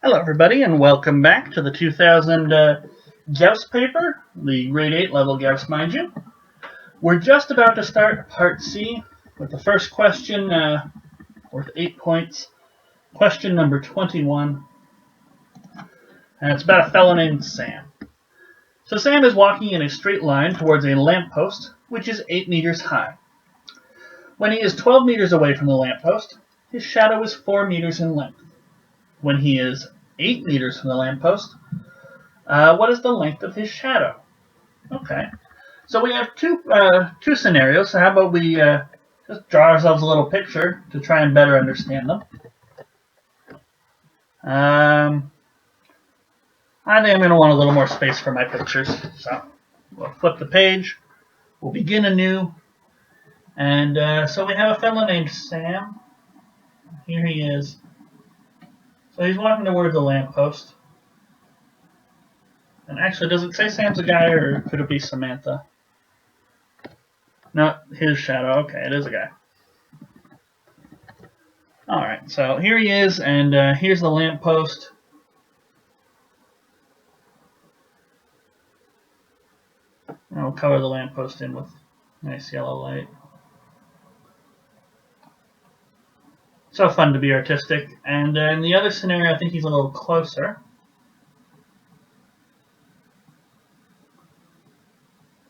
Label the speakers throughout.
Speaker 1: Hello everybody and welcome back to the 2000 Gauss paper, the grade 8 level Gauss, mind you. We're just about to start part C with the first question worth 8 points, question number 21, and it's about a fellow named Sam. So Sam is walking in a straight line towards a lamppost which is 8 meters high. When he is 12 meters away from the lamppost, his shadow is 4 meters in length. When he is 8 meters from the lamppost, what is the length of his shadow? Okay, so we have two scenarios. So how about we just draw ourselves a little picture to try and better understand them. I think I'm going to want a little more space for my pictures. So we'll flip the page. We'll begin anew. And so we have a fellow named Sam. Here he is. So he's walking towards the lamppost. And actually, does it say Sam's a guy, or could it be Samantha? No, his shadow. Okay, it is a guy. Alright, so here he is, and here's the lamppost. And we'll color the lamppost in with nice yellow light. So fun to be artistic. And in the other scenario, I think he's a little closer.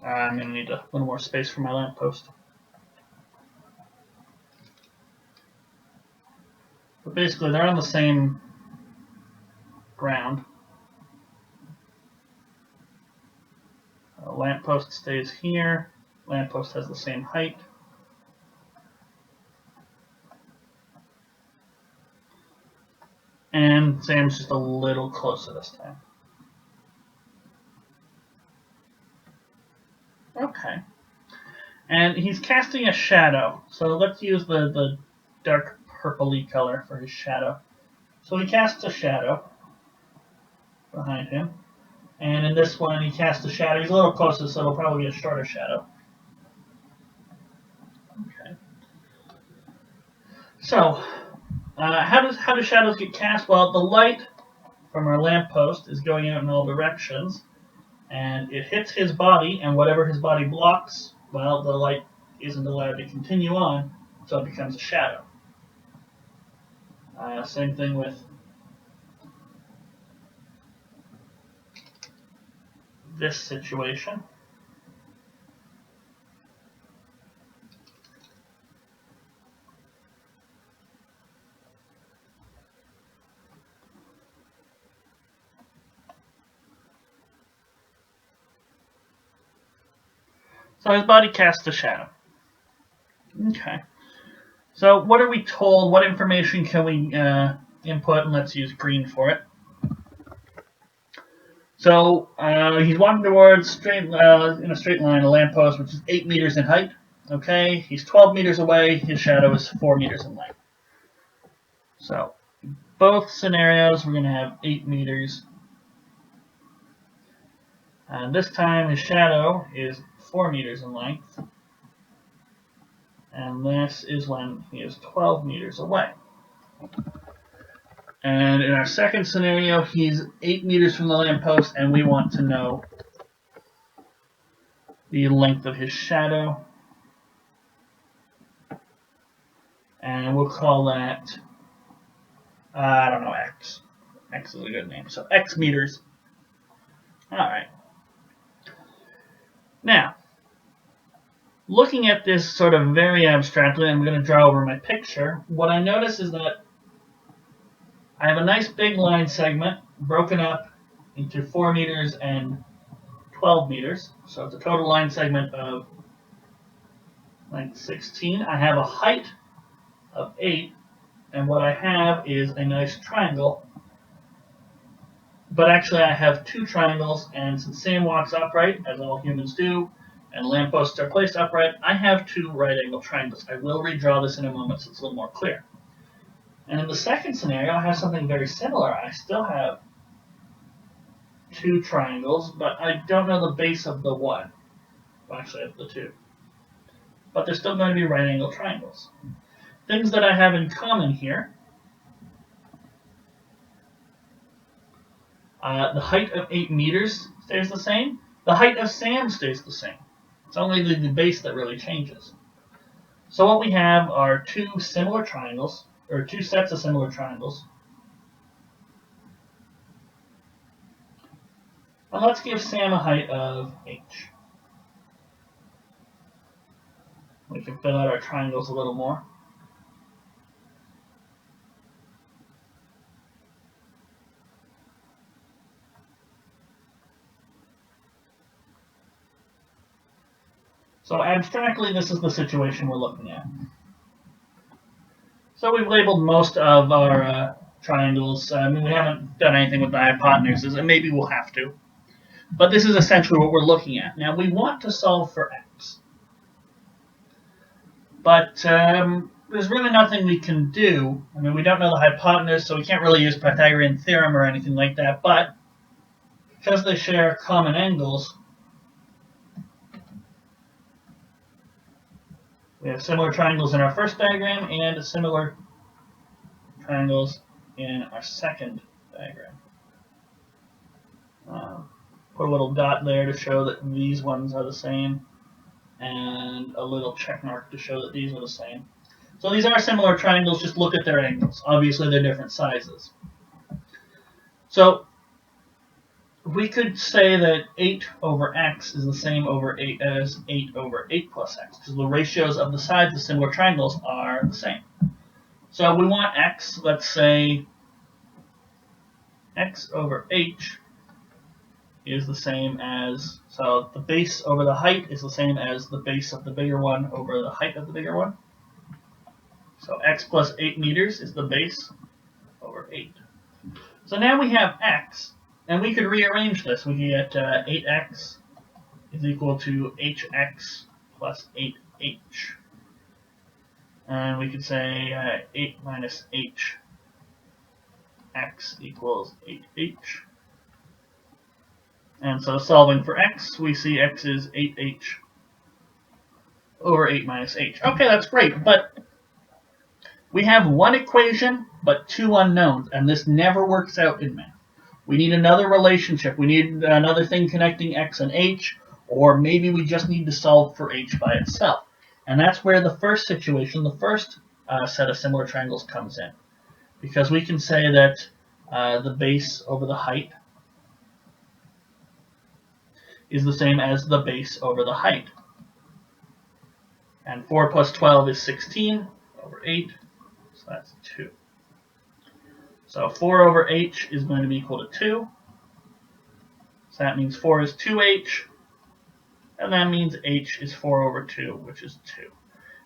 Speaker 1: I'm going to need a little more space for my lamppost. But basically, they're on the same ground. Lamppost stays here. Lamppost has the same height. And Sam's just a little closer this time. Okay. And he's casting a shadow. So let's use the dark purpley color for his shadow. So he casts a shadow behind him. And in this one, he casts a shadow. He's a little closer, so it'll probably be a shorter shadow. Okay. So, how do shadows get cast? Well, the light from our lamppost is going out in all directions. And it hits his body, and whatever his body blocks, well, the light isn't allowed to continue on, so it becomes a shadow. Same thing with this situation. So his body casts a shadow. Okay. So what are we told? What information can we input? And let's use green for it. So he's walking towards in a straight line, a lamppost, which is 8 meters in height. Okay. He's 12 meters away. His shadow is 4 meters in length. So both scenarios, we're going to have 8 meters. And this time his shadow is 4 meters in length. And this is when he is 12 meters away. And in our second scenario, he's 8 meters from the lamppost, and we want to know the length of his shadow. And we'll call that, I don't know, X. X is a good name. So X meters. Alright. Now, looking at this sort of very abstractly, I'm going to draw over my picture. What I notice is that I have a nice big line segment broken up into 4 meters and 12 meters. So it's a total line segment of length 16. I have a height of 8. And what I have is a nice triangle. But actually I have 2 triangles. And since Sam walks upright, as all humans do, and lampposts are placed upright, I have 2 right-angle triangles. I will redraw this in a moment so it's a little more clear. And in the second scenario, I have something very similar. I still have 2 triangles, but I don't know the base of the one. Well, actually, I have the 2. But they're still going to be right-angle triangles. Things that I have in common here The height of 8 meters stays the same. The height of Sam stays the same. It's only the base that really changes. So what we have are two similar triangles, or two sets of similar triangles. And let's give Sam a height of h. We can fill out our triangles a little more. So abstractly, this is the situation we're looking at. So we've labeled most of our triangles. I mean, we haven't done anything with the hypotenuses, and maybe we'll have to. But this is essentially what we're looking at. Now, we want to solve for x. But there's really nothing we can do. I mean, we don't know the hypotenuse, so we can't really use Pythagorean theorem or anything like that. But because they share common angles, we have similar triangles in our first diagram and similar triangles in our second diagram. Put a little dot there to show that these ones are the same, and a little check mark to show that these are the same. So these are similar triangles, just look at their angles. Obviously, they're different sizes. So we could say that 8 over x is the same as 8 over 8 plus x, because the ratios of the sides of similar triangles are the same. So we want x, let's say x over h is the same as, so the base over the height is the same as the base of the bigger one over the height of the bigger one. So x plus 8 meters is the base over 8. So now we have x, and we could rearrange this. We can get 8x is equal to hx plus 8h. And we could say 8 minus h x equals 8h. And so solving for x, we see x is 8h over 8 minus h. Okay, that's great, but we have one equation, but two unknowns, and this never works out in math. We need another relationship. We need another thing connecting x and h, or maybe we just need to solve for h by itself. And that's where the first situation, the first set of similar triangles comes in. Because we can say that the base over the height is the same as the base over the height. And 4 plus 12 is 16 over 8, so that's 2. So 4 over h is going to be equal to 2. So that means 4 is 2h, and that means h is 4 over 2, which is 2.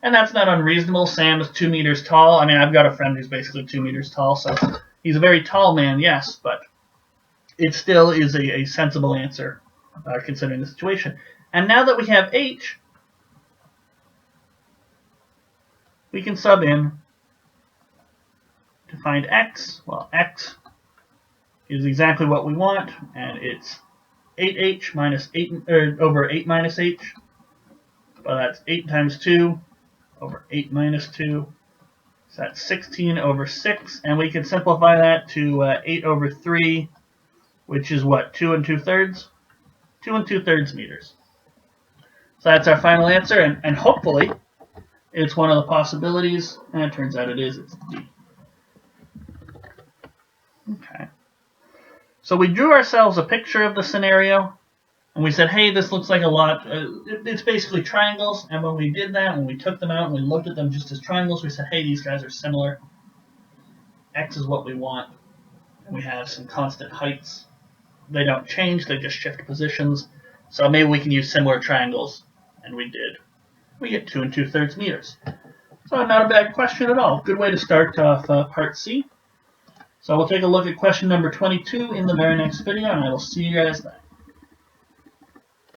Speaker 1: And that's not unreasonable. Sam is 2 meters tall. I mean, I've got a friend who's basically 2 meters tall, so he's a very tall man, yes, but it still is a sensible answer considering the situation. And now that we have h, we can sub in to find x. Well, x is exactly what we want, and it's 8h minus 8 over 8 minus h. Well, that's 8 times 2 over 8 minus 2. So that's 16 over 6, and we can simplify that to 8 over 3, which is what, 2 2/3? 2 2/3 meters. So that's our final answer, and hopefully it's one of the possibilities, and it turns out it is. It's D. Okay. So we drew ourselves a picture of the scenario, and we said, hey, this looks like a lot. It's basically triangles, and when we did that, when we took them out and we looked at them just as triangles, we said, hey, these guys are similar. X is what we want, and we have some constant heights. They don't change, they just shift positions. So maybe we can use similar triangles, and we did. We get 2 2/3 meters. So not a bad question at all. Good way to start off part C. So we'll take a look at question number 22 in the very next video, and I will see you guys then.